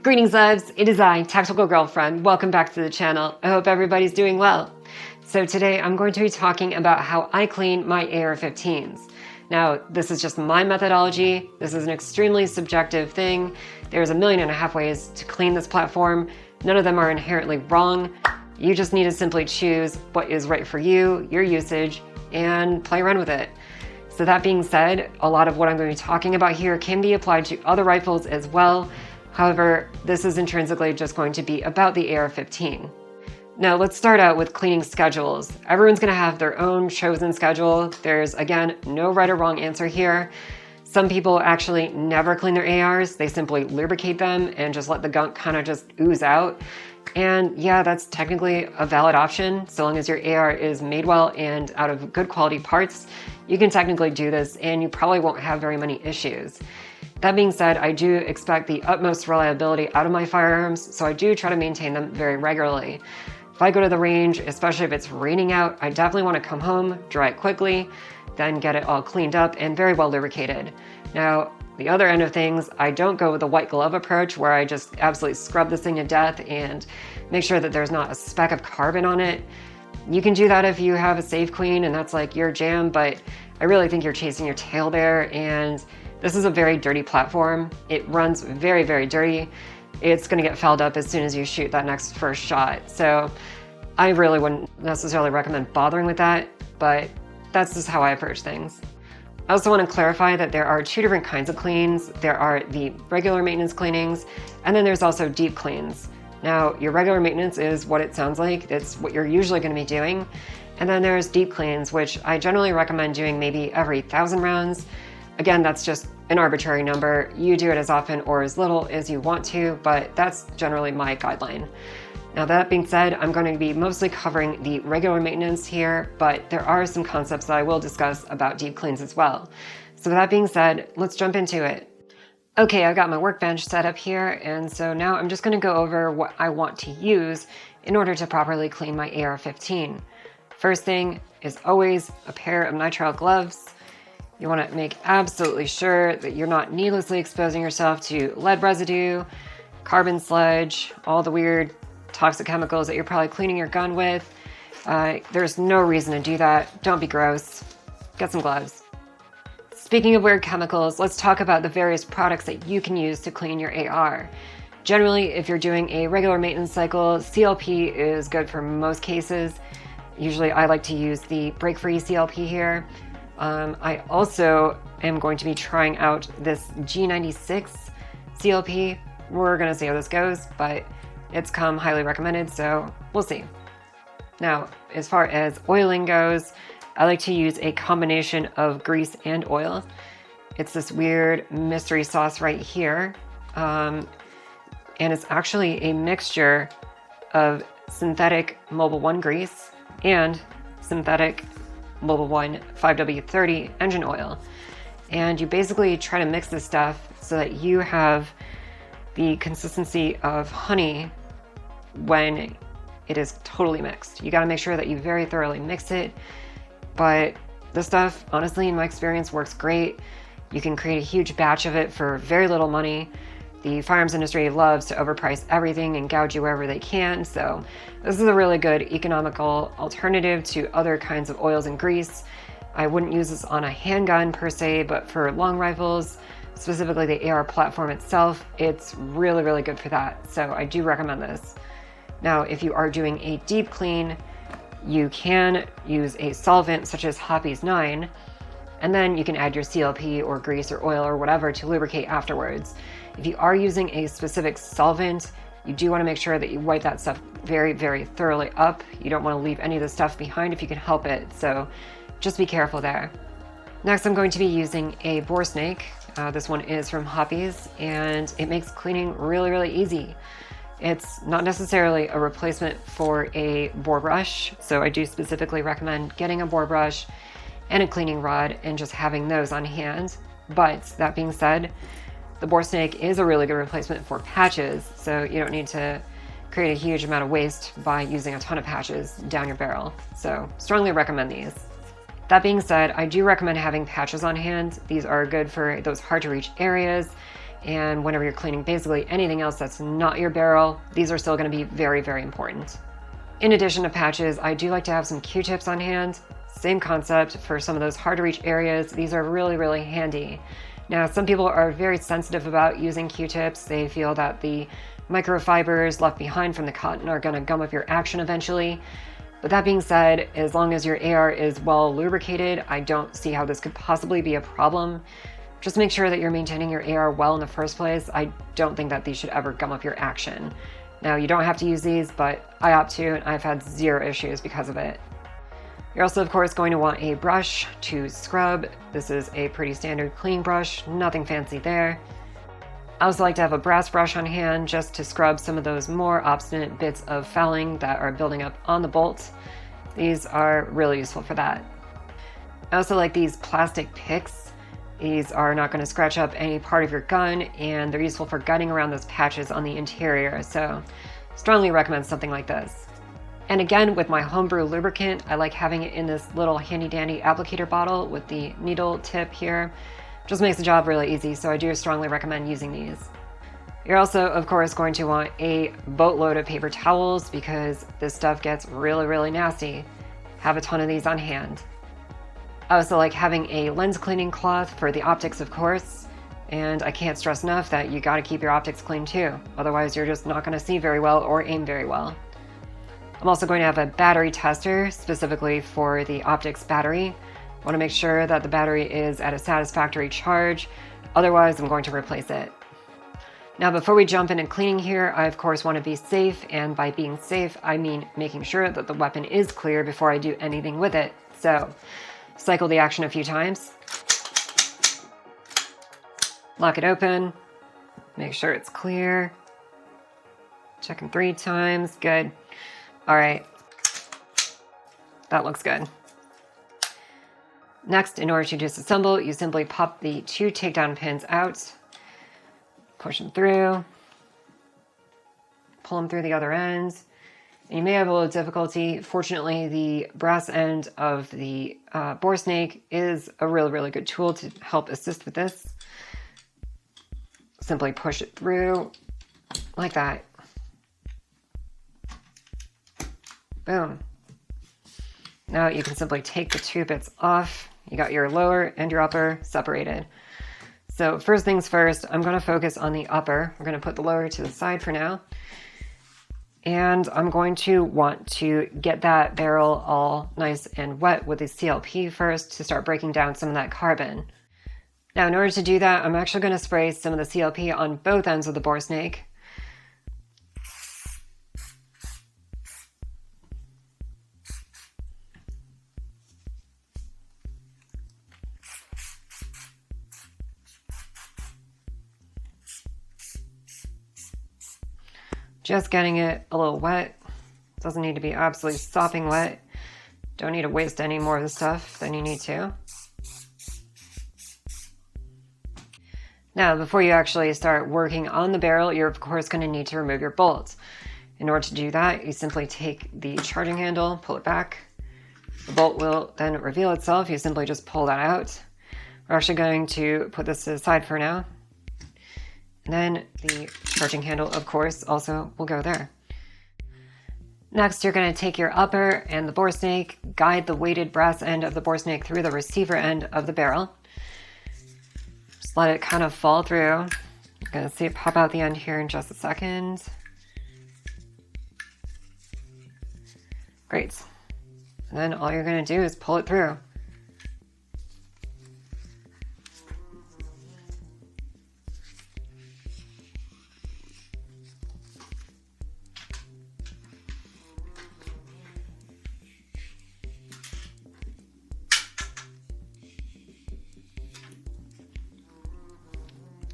Greetings loves, it is I, Tactical Girlfriend. Welcome back to the channel. I hope everybody's doing well. So today I'm going to be talking about how I clean my AR-15s. Now, this is just my methodology. This is an extremely subjective thing. There's 1.5 million ways to clean this platform. None of them are inherently wrong. You just need to simply choose what is right for you, your usage, and play around with it. So that being said, a lot of what I'm going to be talking about here can be applied to other rifles as well. However, this is intrinsically just going to be about the AR-15. Now let's start out with cleaning schedules. Everyone's gonna have their own chosen schedule. There's, again, no right or wrong answer here. Some people actually never clean their ARs. They simply lubricate them and just let the gunk kind of just ooze out. And yeah, that's technically a valid option. So long as your AR is made well and out of good quality parts, you can technically do this and you probably won't have very many issues. That being said, I do expect the utmost reliability out of my firearms, so I do try to maintain them very regularly. If I go to the range, especially if it's raining out, I definitely want to come home, dry it quickly, then get it all cleaned up and very well lubricated. Now, the other end of things, I don't go with the white glove approach where I just absolutely scrub this thing to death and make sure that there's not a speck of carbon on it. You can do that if you have a safe clean and that's like your jam, but I really think you're chasing your tail there, and this is a very dirty platform. It runs very, very dirty. It's gonna get fouled up as soon as you shoot that next first shot. So I really wouldn't necessarily recommend bothering with that, but that's just how I approach things. I also want to clarify that there are two different kinds of cleans. There are the regular maintenance cleanings, and then there's also deep cleans. Now, your regular maintenance is what it sounds like. It's what you're usually gonna be doing. And then there's deep cleans, which I generally recommend doing maybe every 1,000 rounds. Again, that's just an arbitrary number. You do it as often or as little as you want to, but that's generally my guideline. Now that being said, I'm going to be mostly covering the regular maintenance here, but there are some concepts that I will discuss about deep cleans as well. So with that being said, let's jump into it. Okay, I've got my workbench set up here, and so now I'm just going to go over what I want to use in order to properly clean my AR-15. First thing is always a pair of nitrile gloves. You want to make absolutely sure that you're not needlessly exposing yourself to lead residue, carbon sludge, all the weird toxic chemicals that you're probably cleaning your gun with. There's no reason to do that. Don't be gross. Get some gloves. Speaking of weird chemicals, let's talk about the various products that you can use to clean your AR. Generally, if you're doing a regular maintenance cycle, CLP is good for most cases. Usually I like to use the break-free CLP here. I also am going to be trying out this G96 CLP. We're gonna see how this goes, but it's come highly recommended, so we'll see. Now, as far as oiling goes, I like to use a combination of grease and oil. It's this weird mystery sauce right here. And it's actually a mixture of synthetic Mobil 1 grease and synthetic Mobil 1 5W30 engine oil. And you basically try to mix this stuff so that you have the consistency of honey when it is totally mixed. You gotta make sure that you very thoroughly mix it, but this stuff, honestly, in my experience, works great. You can create a huge batch of it for very little money. The firearms industry loves to overprice everything and gouge you wherever they can, so this is a really good economical alternative to other kinds of oils and grease. I wouldn't use this on a handgun per se, but for long rifles, specifically the AR platform itself, it's really, really good for that, so I do recommend this. Now, if you are doing a deep clean, you can use a solvent such as Hoppy's 9, and then you can add your CLP or grease or oil or whatever to lubricate afterwards. If you are using a specific solvent, you do want to make sure that you wipe that stuff very, very thoroughly up. You don't want to leave any of the stuff behind if you can help it, so just be careful there. Next, I'm going to be using a bore snake. This one is from Hoppy's, and it makes cleaning really, really easy. It's not necessarily a replacement for a bore brush, so I do specifically recommend getting a bore brush and a cleaning rod and just having those on hand. But that being said, the bore snake is a really good replacement for patches, so you don't need to create a huge amount of waste by using a ton of patches down your barrel. So strongly recommend these. That being said, I do recommend having patches on hand. These are good for those hard to reach areas. and whenever you're cleaning basically anything else that's not your barrel, these are still going to be very, very important. In addition to patches, I do like to have some Q-tips on hand. Same concept for some of those hard to reach areas. These are really, really handy. Now, some people are very sensitive about using Q-tips. They feel that the microfibers left behind from the cotton are going to gum up your action eventually. But that being said, as long as your AR is well lubricated, I don't see how this could possibly be a problem. Just make sure that you're maintaining your AR well in the first place. I don't think that these should ever gum up your action. Now, you don't have to use these, but I opt to, and I've had zero issues because of it. You're also, of course, going to want a brush to scrub. This is a pretty standard cleaning brush, nothing fancy there. I also like to have a brass brush on hand just to scrub some of those more obstinate bits of fouling that are building up on the bolts. These are really useful for that. I also like these plastic picks. These are not going to scratch up any part of your gun, and they're useful for gutting around those patches on the interior, so strongly recommend something like this. And again, with my homebrew lubricant, I like having it in this little handy dandy applicator bottle with the needle tip here. Just makes the job really easy, so I do strongly recommend using these. You're also, of course, going to want a boatload of paper towels because this stuff gets really, really nasty. Have a ton of these on hand. I also like having a lens cleaning cloth for the optics, of course, and I can't stress enough that you gotta keep your optics clean too. Otherwise, you're just not gonna see very well or aim very well. I'm also going to have a battery tester specifically for the optics battery. I want to make sure that the battery is at a satisfactory charge, otherwise I'm going to replace it. Now, before we jump into cleaning here, I of course want to be safe, and by being safe, I mean making sure that the weapon is clear before I do anything with it. So, cycle the action a few times. Lock it open, make sure it's clear. Checking 3 times, good. All right, that looks good. Next, in order to disassemble, you simply pop the 2 takedown pins out, push them through, pull them through the other ends. And you may have a little difficulty. Fortunately, the brass end of the bore snake is a really, really good tool to help assist with this. Simply push it through like that. Boom. Now you can simply take the 2 bits off. You got your lower and your upper separated. So first things first, I'm going to focus on the upper. We're going to put the lower to the side for now. And I'm going to want to get that barrel all nice and wet with the CLP first to start breaking down some of that carbon. Now, in order to do that, I'm actually going to spray some of the CLP on both ends of the bore snake. Just getting it a little wet. Doesn't need to be absolutely sopping wet. Don't need to waste any more of the stuff than you need to. Now, before you actually start working on the barrel, you're of course going to need to remove your bolts. In order to do that, you simply take the charging handle, pull it back. The bolt will then reveal itself. You simply just pull that out. We're actually going to put this to the side for now. And then the charging handle, of course, also will go there. Next, you're going to take your upper and the bore snake, guide the weighted brass end of the bore snake through the receiver end of the barrel. Just let it kind of fall through. You're going to see it pop out the end here in just a second. Great. And then all you're going to do is pull it through.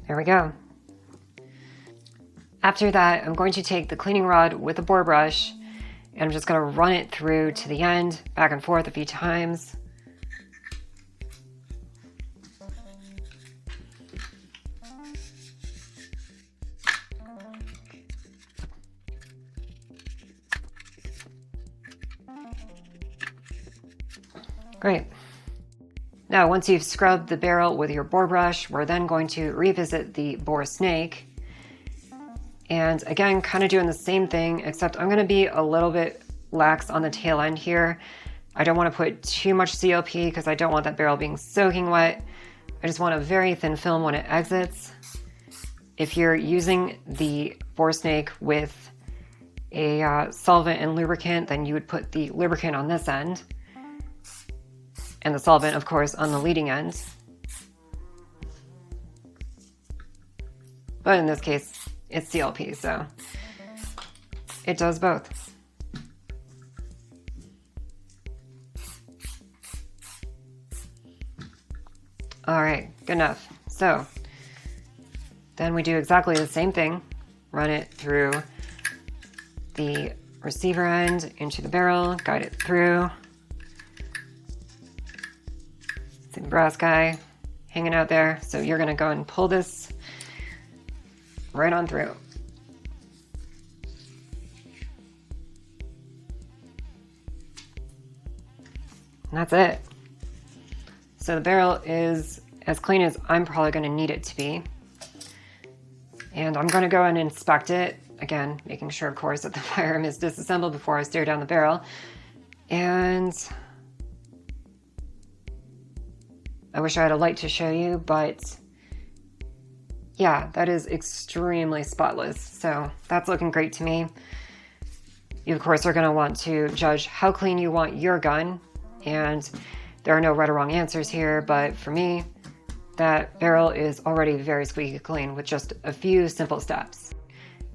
There we go. After that, I'm going to take the cleaning rod with the bore brush, and I'm just going to run it through to the end, back and forth a few times. Great. Now, once you've scrubbed the barrel with your bore brush, we're then going to revisit the bore snake. And again, kind of doing the same thing, except I'm going to be a little bit lax on the tail end here. I don't want to put too much CLP because I don't want that barrel being soaking wet. I just want a very thin film when it exits. If you're using the bore snake with a solvent and lubricant, then you would put the lubricant on this end and the solvent, of course, on the leading end. But in this case, it's CLP, so it does both. All right, good enough. So then we do exactly the same thing. Run it through the receiver end into the barrel, guide it through. See the brass guy hanging out there. So you're gonna go and pull this right on through. And that's it. So the barrel is as clean as I'm probably going to need it to be. And I'm going to go and inspect it. Again, making sure, of course, that the firearm is disassembled before I stare down the barrel. And I wish I had a light to show you, but yeah, that is extremely spotless. So that's looking great to me. You, of course, are going to want to judge how clean you want your gun. And there are no right or wrong answers here, but for me, that barrel is already very squeaky clean with just a few simple steps.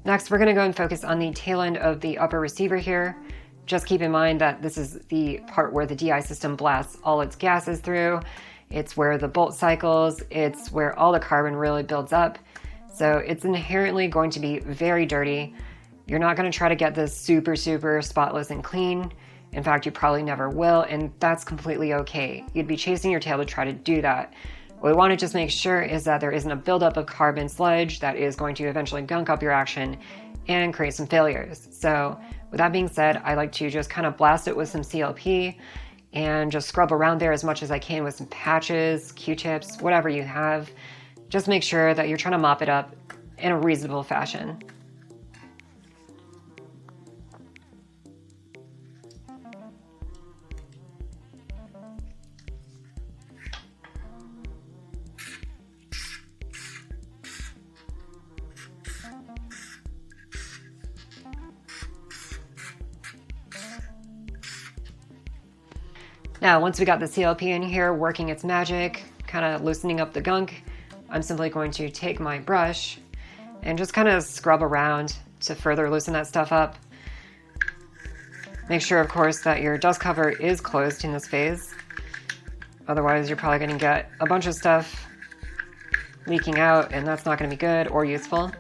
Next, we're gonna go and focus on the tail end of the upper receiver here. Just keep in mind that this is the part where the DI system blasts all its gases through. It's where the bolt cycles, it's where all the carbon really builds up. So it's inherently going to be very dirty. You're not gonna try to get this super spotless and clean. In fact, you probably never will, and that's completely okay. You'd be chasing your tail to try to do that. What we want to just make sure is that there isn't a buildup of carbon sludge that is going to eventually gunk up your action and create some failures. So with that being said, I like to just kind of blast it with some CLP and just scrub around there as much as I can with some patches, Q-tips, whatever you have. Just make sure that you're trying to mop it up in a reasonable fashion. Now, once we got the CLP in here working its magic, kind of loosening up the gunk, I'm simply going to take my brush and just kind of scrub around to further loosen that stuff up. Make sure, of course, that your dust cover is closed in this phase. Otherwise, you're probably going to get a bunch of stuff leaking out, and that's not going to be good or useful.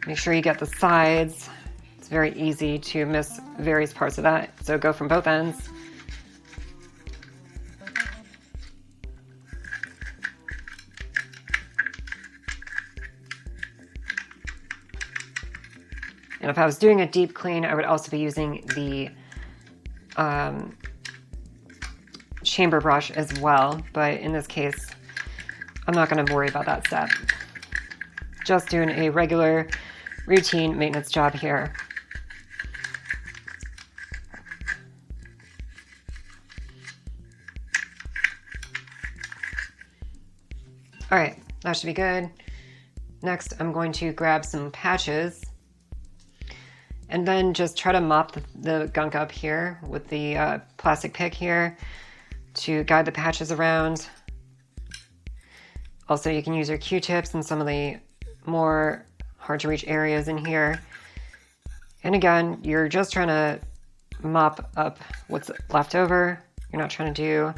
Make sure you get the sides. It's very easy to miss various parts of that, so go from both ends. And if I was doing a deep clean, I would also be using the chamber brush as well, but in this case, I'm not going to worry about that step. Just doing a regular routine maintenance job here. All right, that should be good. Next, I'm going to grab some patches and then just try to mop the gunk up here with the plastic pick here to guide the patches around. Also, you can use your Q-tips in some of the more hard to reach areas in here. And again, you're just trying to mop up what's left over. You're not trying to do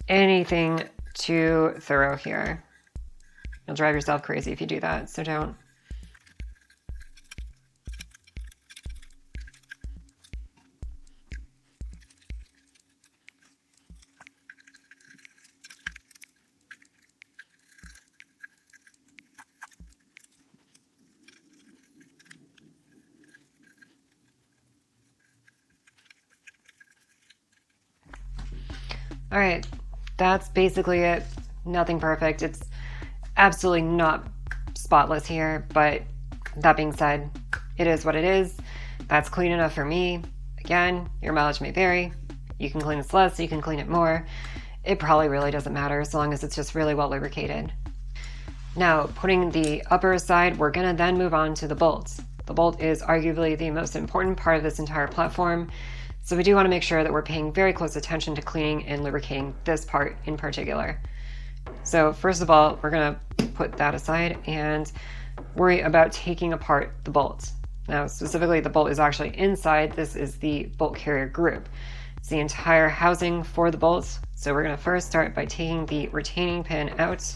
anything too thorough here. You'll drive yourself crazy if you do that, so don't. All right, that's basically it. Nothing perfect. It's absolutely not spotless here, but that being said, it is what it is. That's clean enough for me. Again, your mileage may vary. You can clean this less, you can clean it more. It probably really doesn't matter as long as it's just really well lubricated. Now, putting the upper aside, we're gonna then move on to the bolts. The bolt is arguably the most important part of this entire platform, so we do want to make sure that we're paying very close attention to cleaning and lubricating this part in particular. So first of all, we're gonna put that aside and worry about taking apart the bolt. Now, specifically, the bolt is actually inside. This is the bolt carrier group. It's the entire housing for the bolts. So we're gonna first start by taking the retaining pin out.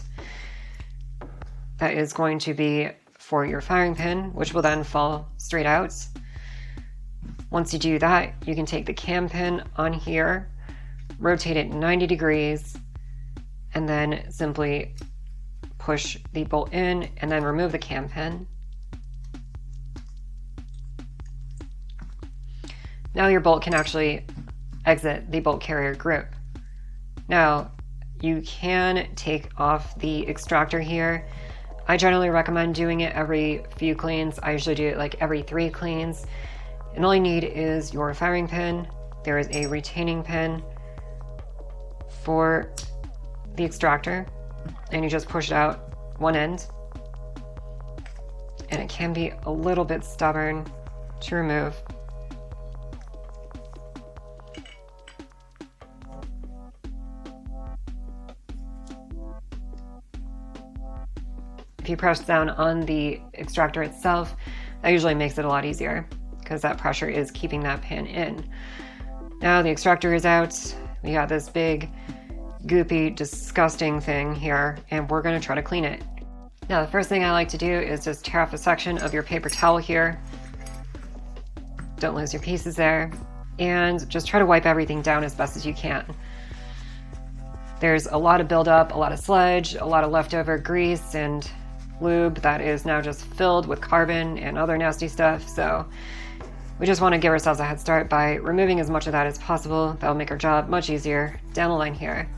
That is going to be for your firing pin, which will then fall straight out. Once you do that, you can take the cam pin on here, rotate it 90 degrees, and then simply push the bolt in and then remove the cam pin. Now your bolt can actually exit the bolt carrier group. Now, you can take off the extractor here. I generally recommend doing it every few cleans. I usually do it like every 3 cleans. And all you need is your firing pin. There is a retaining pin for the extractor, and you just push it out one end. And it can be a little bit stubborn to remove. If you press down on the extractor itself, that usually makes it a lot easier because that pressure is keeping that pin in. Now the extractor is out. We got this big, goopy, disgusting thing here, and we're gonna try to clean it. Now the first thing I like to do is just tear off a section of your paper towel here. Don't lose your pieces there. And just try to wipe everything down as best as you can. There's a lot of buildup, a lot of sludge, a lot of leftover grease and lube that is now just filled with carbon and other nasty stuff. So we just want to give ourselves a head start by removing as much of that as possible. That'll make our job much easier down the line here.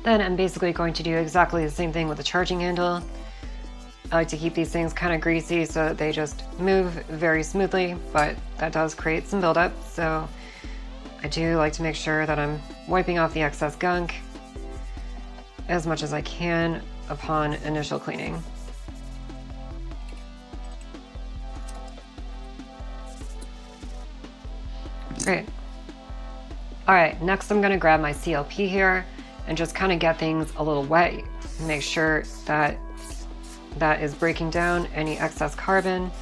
Then I'm basically going to do exactly the same thing with the charging handle. I like to keep these things kind of greasy so that they just move very smoothly, but that does create some buildup. So I do like to make sure that I'm wiping off the excess gunk as much as I can upon initial cleaning. Great. All right, next I'm gonna grab my CLP here and just kind of get things a little wet. Make sure that that is breaking down any excess carbon.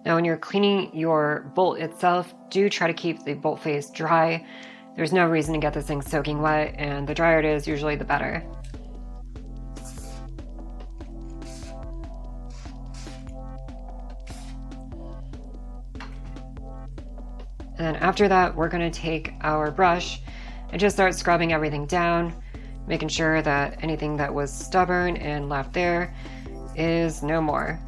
Now, when you're cleaning your bolt itself, do try to keep the bolt face dry. There's no reason to get this thing soaking wet, and the drier it is, usually the better. And then after that, we're going to take our brush and just start scrubbing everything down, making sure that anything that was stubborn and left there is no more.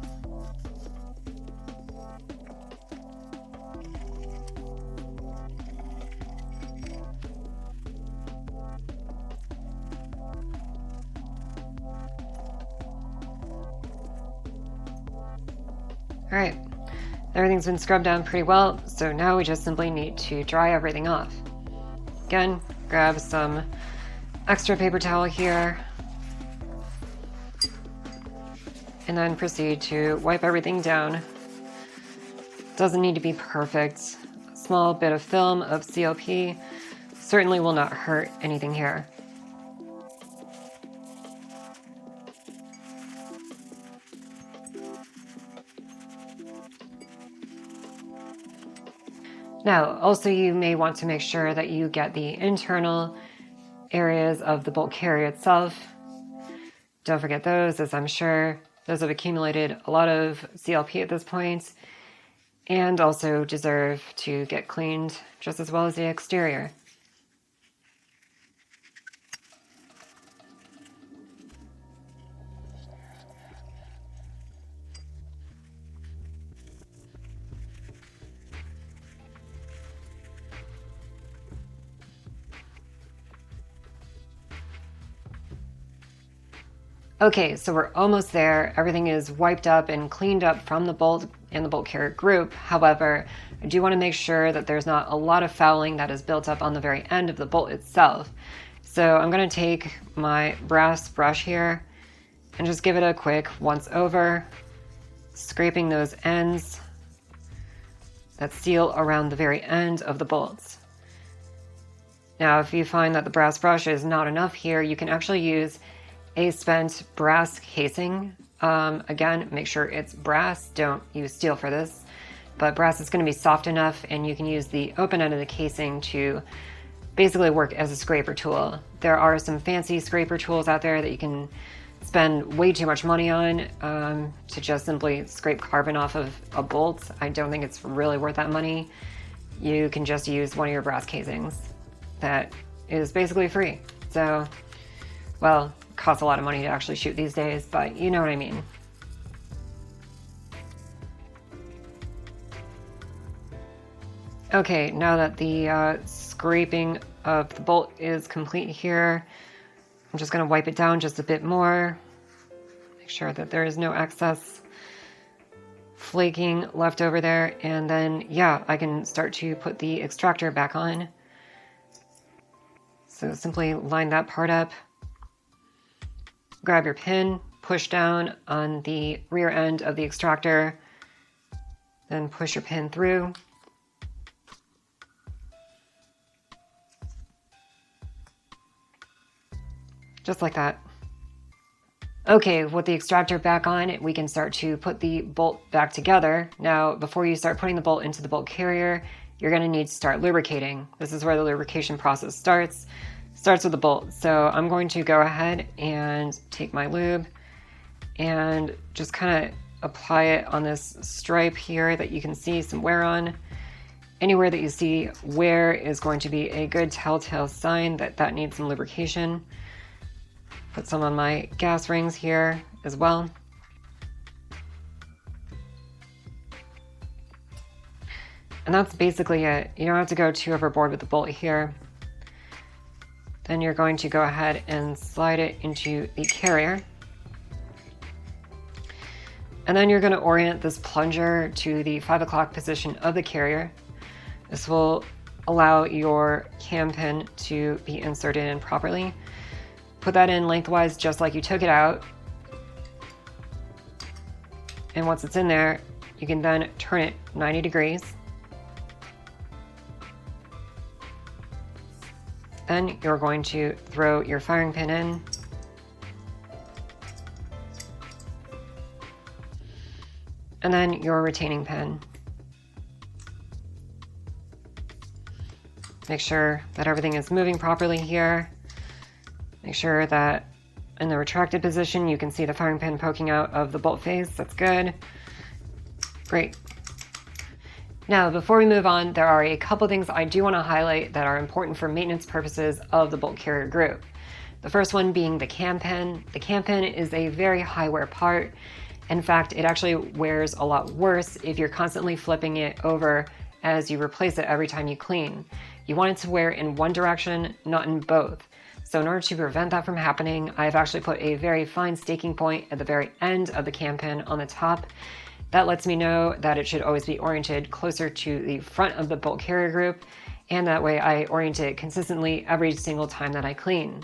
All right, everything's been scrubbed down pretty well, so now we just simply need to dry everything off. Again, grab some extra paper towel here, and then proceed to wipe everything down. Doesn't need to be perfect. A small bit of film of CLP certainly will not hurt anything here. Now, also you may want to make sure that you get the internal areas of the bolt carrier itself. Don't forget those, as I'm sure those have accumulated a lot of CLP at this point and also deserve to get cleaned just as well as the exterior. Okay, so we're almost there. Everything is wiped up and cleaned up from the bolt and the bolt carrier group. However, I do want to make sure that there's not a lot of fouling that is built up on the very end of the bolt itself. So I'm going to take my brass brush here and just give it a quick once over, scraping those ends that seal around the very end of the bolts. Now, if you find that the brass brush is not enough here, you can actually use a spent brass casing. Again, make sure it's brass. Don't use steel for this. But brass is going to be soft enough, and you can use the open end of the casing to basically work as a scraper tool. There are some fancy scraper tools out there that you can spend way too much money on to just simply scrape carbon off of a bolt. I don't think it's really worth that money. You can just use one of your brass casings that is basically free. So, well, costs a lot of money to actually shoot these days, but you know what I mean. Okay, now that the scraping of the bolt is complete here, I'm just going to wipe it down just a bit more. Make sure that there is no excess flaking left over there, and then yeah, I can start to put the extractor back on. So simply line that part up. Grab your pin, push down on the rear end of the extractor, then push your pin through. Just like that. Okay, with the extractor back on, we can start to put the bolt back together. Now, before you start putting the bolt into the bolt carrier, you're going to need to start lubricating. This is where the lubrication process starts. Starts with the bolt. So I'm going to go ahead and take my lube and just kind of apply it on this stripe here that you can see some wear on. Anywhere that you see wear is going to be a good telltale sign that that needs some lubrication. Put some on my gas rings here as well. And that's basically it. You don't have to go too overboard with the bolt here. Then you're going to go ahead and slide it into the carrier. And then you're going to orient this plunger to the 5 o'clock position of the carrier. This will allow your cam pin to be inserted in properly. Put that in lengthwise just like you took it out. And once it's in there, you can then turn it 90 degrees. Then you're going to throw your firing pin in. And then your retaining pin. Make sure that everything is moving properly here. Make sure that in the retracted position, you can see the firing pin poking out of the bolt face. That's good. Great. Now, before we move on, there are a couple things I do want to highlight that are important for maintenance purposes of the bolt carrier group. The first one being the cam pin. The cam pin is a very high wear part. In fact, it actually wears a lot worse if you're constantly flipping it over as you replace it every time you clean. You want it to wear in one direction, not in both. So in order to prevent that from happening, I've actually put a very fine staking point at the very end of the cam pin on the top. That lets me know that it should always be oriented closer to the front of the bolt carrier group, and that way I orient it consistently every single time that I clean.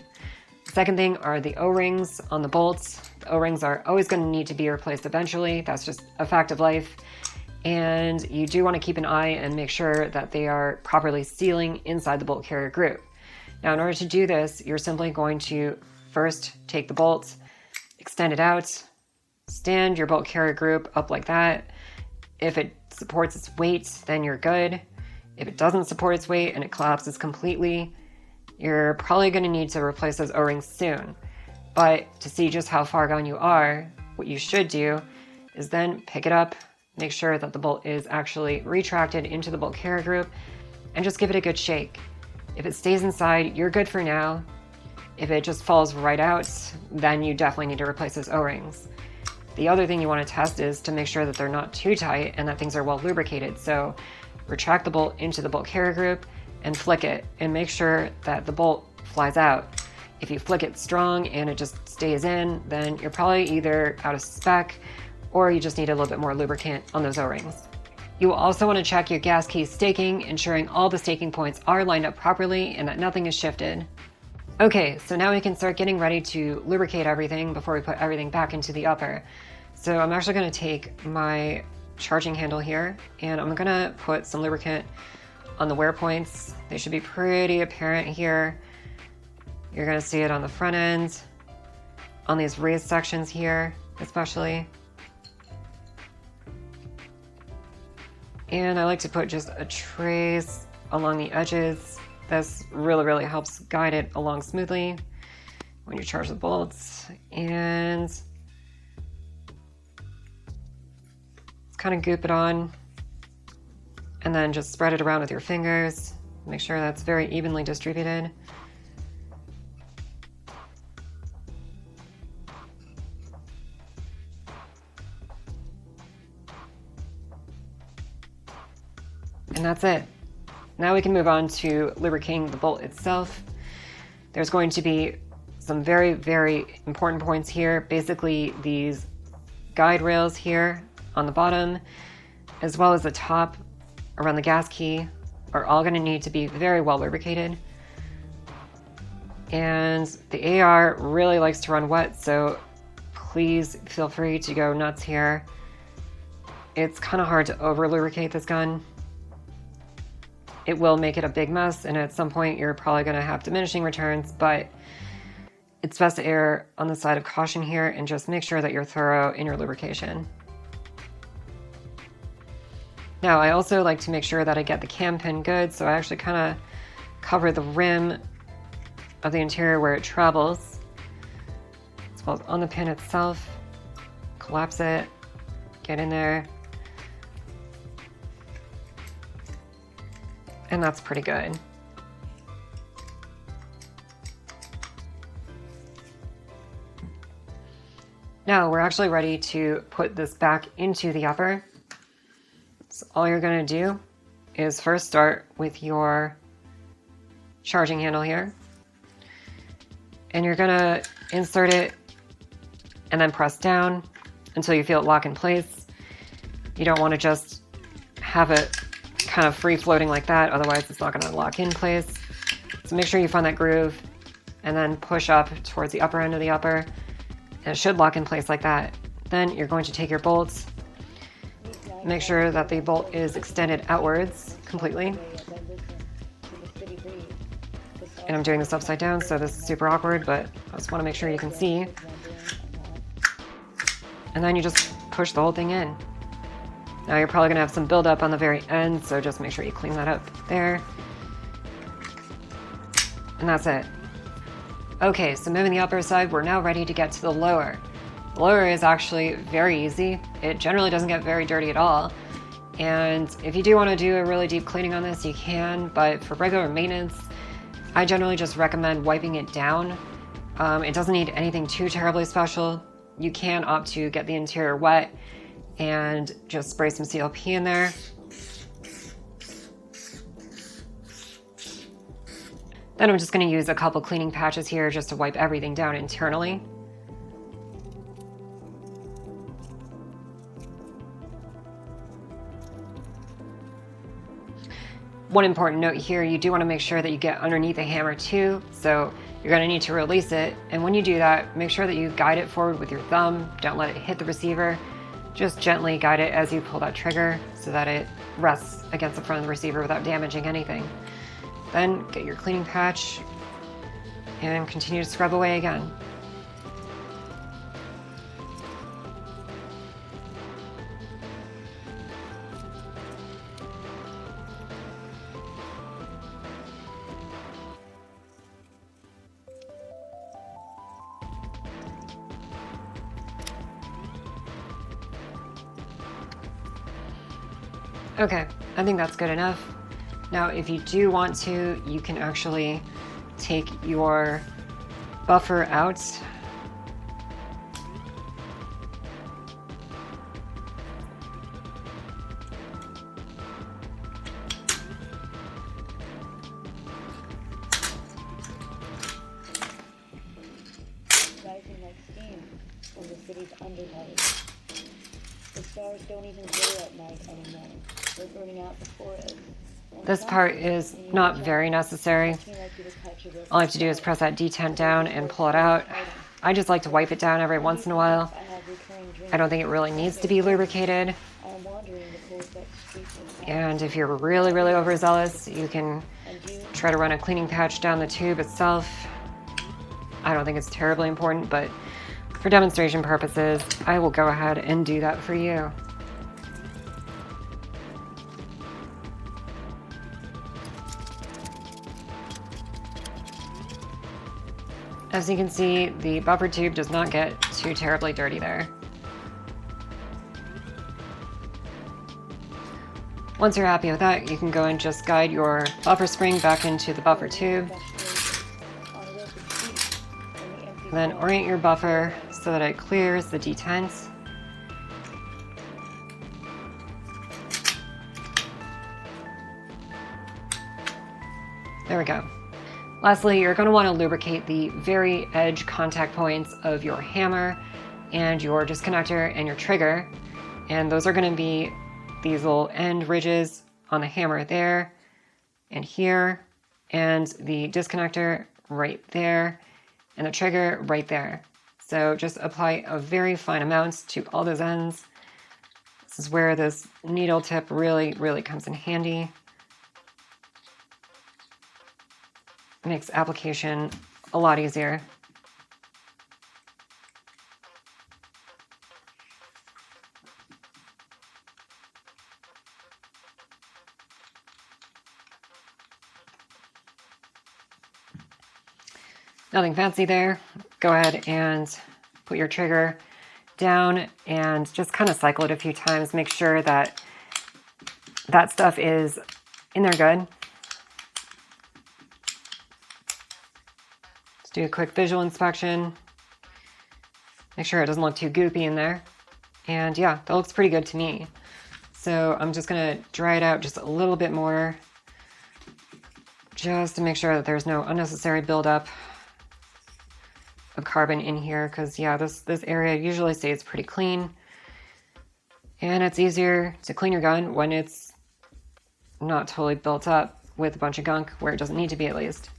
The second thing are the O-rings on the bolts. The O-rings are always going to need to be replaced eventually. That's just a fact of life. And you do want to keep an eye and make sure that they are properly sealing inside the bolt carrier group. Now, in order to do this, you're simply going to first take the bolt, extend it out, stand your bolt carrier group up like that. If it supports its weight, then you're good. If it doesn't support its weight and it collapses completely, you're probably going to need to replace those O-rings soon. But to see just how far gone you are, what you should do is then pick it up, make sure that the bolt is actually retracted into the bolt carrier group, and just give it a good shake. If it stays inside, you're good for now. If it just falls right out, then you definitely need to replace those O-rings. The other thing you want to test is to make sure that they're not too tight and that things are well lubricated. So retract the bolt into the bolt carrier group and flick it and make sure that the bolt flies out. If you flick it strong and it just stays in, then you're probably either out of spec or you just need a little bit more lubricant on those O-rings. You will also want to check your gas key staking, ensuring all the staking points are lined up properly and that nothing is shifted. Okay, so now we can start getting ready to lubricate everything before we put everything back into the upper. So I'm actually going to take my charging handle here and I'm going to put some lubricant on the wear points. They should be pretty apparent here. You're going to see it on the front end, on these raised sections here especially. And I like to put just a trace along the edges. This really helps guide it along smoothly when you charge the bolts. And let's kind of goop it on and then just spread it around with your fingers. Make sure that's very evenly distributed. And that's it. Now we can move on to lubricating the bolt itself. There's going to be some very important points here. Basically these guide rails here on the bottom, as well as the top around the gas key, are all going to need to be very well lubricated. And the AR really likes to run wet, so please feel free to go nuts here. It's kind of hard to over lubricate this gun. It will make it a big mess, and at some point you're probably going to have diminishing returns, but it's best to err on the side of caution here and just make sure that you're thorough in your lubrication. Now, I also like to make sure that I get the cam pin good, so I actually kind of cover the rim of the interior where it travels, as well as on the pin itself. Collapse it, get in there. And that's pretty good. Now we're actually ready to put this back into the upper. So all you're going to do is first start with your charging handle here. And you're going to insert it and then press down until you feel it lock in place. You don't want to just have it kind of free floating like that, otherwise it's not going to lock in place. So make sure you find that groove and then push up towards the upper end of the upper, and it should lock in place like that. Then you're going to take your bolts, make sure that the bolt is extended outwards completely. And I'm doing this upside down, so this is super awkward, but I just want to make sure you can see. And then you just push the whole thing in. Now you're probably gonna have some buildup on the very end, so just make sure you clean that up there. And that's it. Okay, so moving the upper side, we're now ready to get to the lower. The lower is actually very easy. It generally doesn't get very dirty at all. And if you do want to do a really deep cleaning on this, you can, but for regular maintenance, I generally just recommend wiping it down. It doesn't need anything too terribly special. You can opt to get the interior wet and just spray some CLP in there. Then I'm just going to use a couple cleaning patches here just to wipe everything down internally. One important note here, you do want to make sure that you get underneath the hammer too, so you're going to need to release it, and when you do that, make sure that you guide it forward with your thumb. Don't let it hit the receiver. Just gently guide it as you pull that trigger so that it rests against the front of the receiver without damaging anything. Then get your cleaning patch and continue to scrub away again. Okay, I think that's good enough. Now, if you do want to, you can actually take your buffer out. Rising like steam from the city's underbelly. The stars don't even glow at night anymore. They're burning out the forest. This part is not very necessary. All I have to do is press that detent down and pull it out. I just like to wipe it down every once in a while. I don't think it really needs to be lubricated. And if you're really, really overzealous, you can try to run a cleaning patch down the tube itself. I don't think it's terribly important, but for demonstration purposes, I will go ahead and do that for you. As you can see, the buffer tube does not get too terribly dirty there. Once you're happy with that, you can go and just guide your buffer spring back into the buffer tube. Then orient your buffer so that it clears the detent. There we go. Lastly, you're going to want to lubricate the very edge contact points of your hammer and your disconnector and your trigger. And those are going to be these little end ridges on the hammer there and here, and the disconnector right there, and the trigger right there. So just apply a very fine amount to all those ends. This is where this needle tip really, really comes in handy. It makes application a lot easier. Nothing fancy there. Go ahead and put your trigger down and just kind of cycle it a few times. Make sure that that stuff is in there good. Let's do a quick visual inspection. Make sure it doesn't look too goopy in there. And yeah, that looks pretty good to me. So I'm just gonna dry it out just a little bit more, just to make sure that there's no unnecessary buildup of carbon in here, because yeah, this area usually stays pretty clean, and it's easier to clean your gun when it's not totally built up with a bunch of gunk where it doesn't need to be, at least.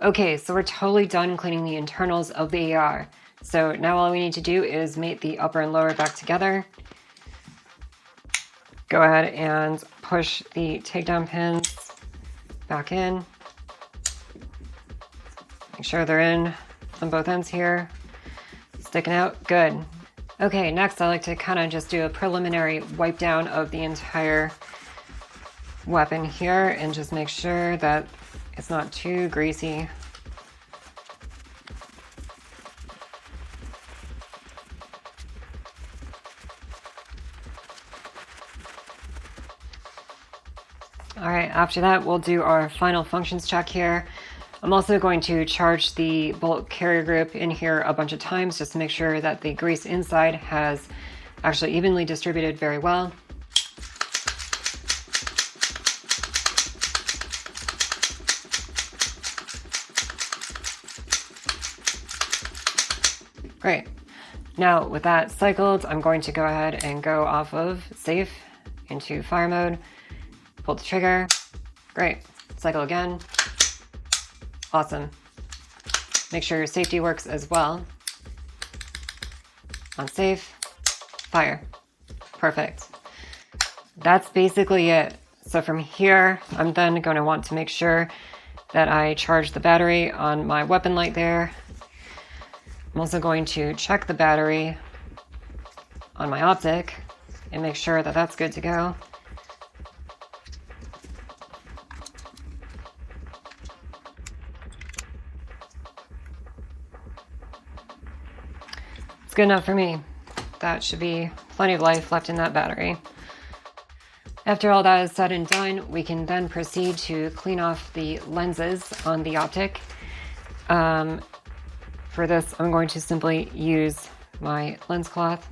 Okay, so we're totally done cleaning the internals of the AR. So now all we need to do is mate the upper and lower back together. Go ahead and push the takedown pins back in. Make sure they're in on both ends here. Sticking out, good. Okay, next I like to kind of just do a preliminary wipe down of the entire weapon here and just make sure that it's not too greasy. All right, after that, we'll do our final functions check here. I'm also going to charge the bolt carrier group in here a bunch of times just to make sure that the grease inside has actually evenly distributed very well. Great. Now with that cycled, I'm going to go ahead and go off of safe into fire mode. Pull the trigger. Great. Cycle again. Awesome. Make sure your safety works as well. On safe. Fire. Perfect. That's basically it. So from here, I'm then going to want to make sure that I charge the battery on my weapon light there. I'm also going to check the battery on my optic and make sure that that's good to go. good enough for me. That should be plenty of life left in that battery. After all that is said and done, we can then proceed to clean off the lenses on the optic. For this, I'm going to simply use my lens cloth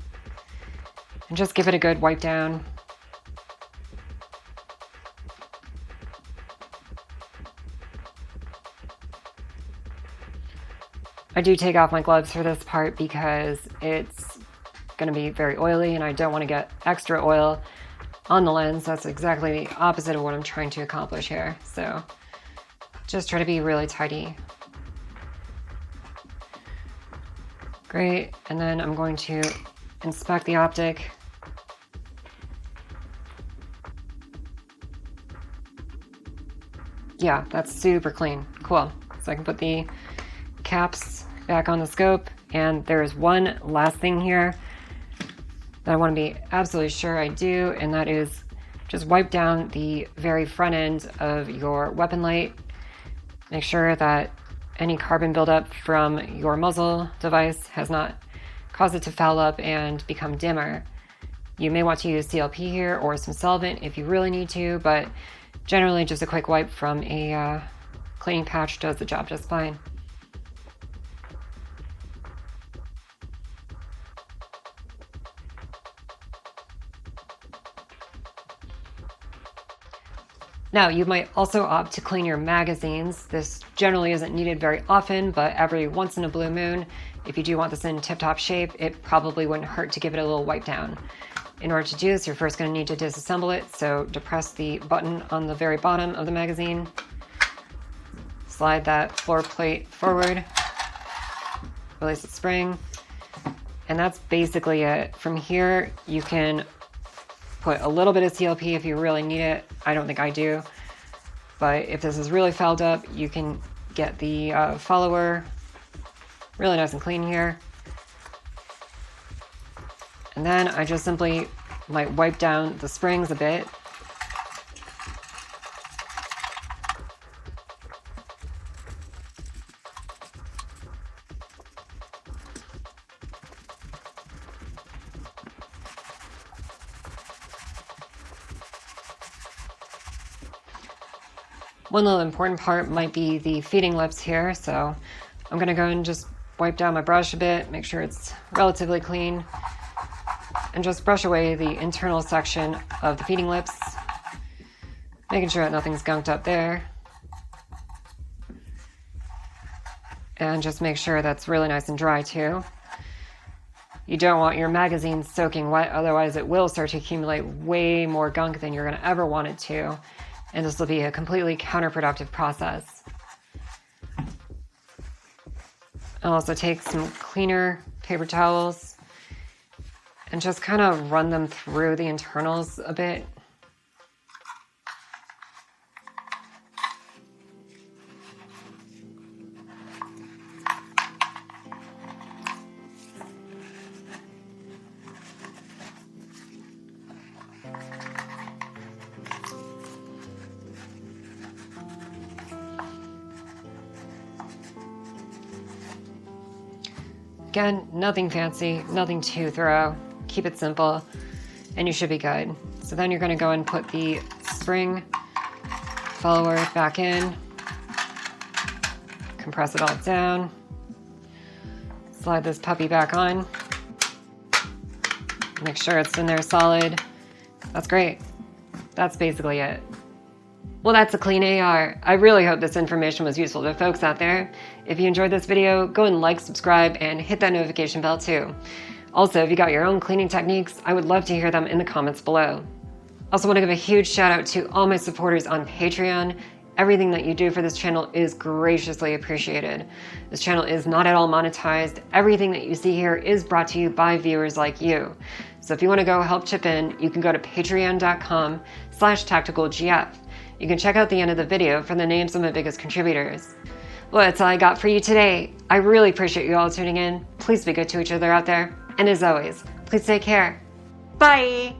and just give it a good wipe down. I do take off my gloves for this part because it's going to be very oily and I don't want to get extra oil on the lens. That's exactly the opposite of what I'm trying to accomplish here. So just try to be really tidy. Great, and then I'm going to inspect the optic. Yeah, that's super clean. Cool. So I can put the caps back on the scope, and there's one last thing here that I want to be absolutely sure I do, and that is just wipe down the very front end of your weapon light. Make sure that any carbon buildup from your muzzle device has not caused it to foul up and become dimmer. You may want to use CLP here or some solvent if you really need to, but generally just a quick wipe from a cleaning patch does the job just fine. Now, you might also opt to clean your magazines. This generally isn't needed very often, but every once in a blue moon, if you do want this in tip-top shape, it probably wouldn't hurt to give it a little wipe down. In order to do this, you're first going to need to disassemble it, so depress the button on the very bottom of the magazine. Slide that floor plate forward, release the spring, and that's basically it. From here, you can put a little bit of CLP if you really need it. I don't think I do, but if this is really fouled up, you can get the follower really nice and clean here. And then I just simply might wipe down the springs a bit. One little important part might be the feeding lips here, so I'm going to go and just wipe down my brush a bit, make sure it's relatively clean, and just brush away the internal section of the feeding lips, making sure that nothing's gunked up there. And just make sure that's really nice and dry too. You don't want your magazine soaking wet, otherwise it will start to accumulate way more gunk than you're going to ever want it to. And this will be a completely counterproductive process. I'll also take some cleaner paper towels and just kind of run them through the internals a bit. Again, nothing fancy, nothing too thorough. Keep it simple, and you should be good. So then you're going to go and put the spring follower back in, compress it all down, slide this puppy back on, make sure it's in there solid. That's great. That's basically it. Well, that's a clean AR. I really hope this information was useful to folks out there. If you enjoyed this video, go and like, subscribe, and hit that notification bell too. Also, if you got your own cleaning techniques, I would love to hear them in the comments below. Also want to give a huge shout out to all my supporters on Patreon. Everything that you do for this channel is graciously appreciated. This channel is not at all monetized. Everything that you see here is brought to you by viewers like you. So if you want to go help chip in, you can go to patreon.com/tacticalgf. You can check out the end of the video for the names of my biggest contributors. Well, that's all I got for you today. I really appreciate you all tuning in. Please be good to each other out there. And as always, please take care. Bye!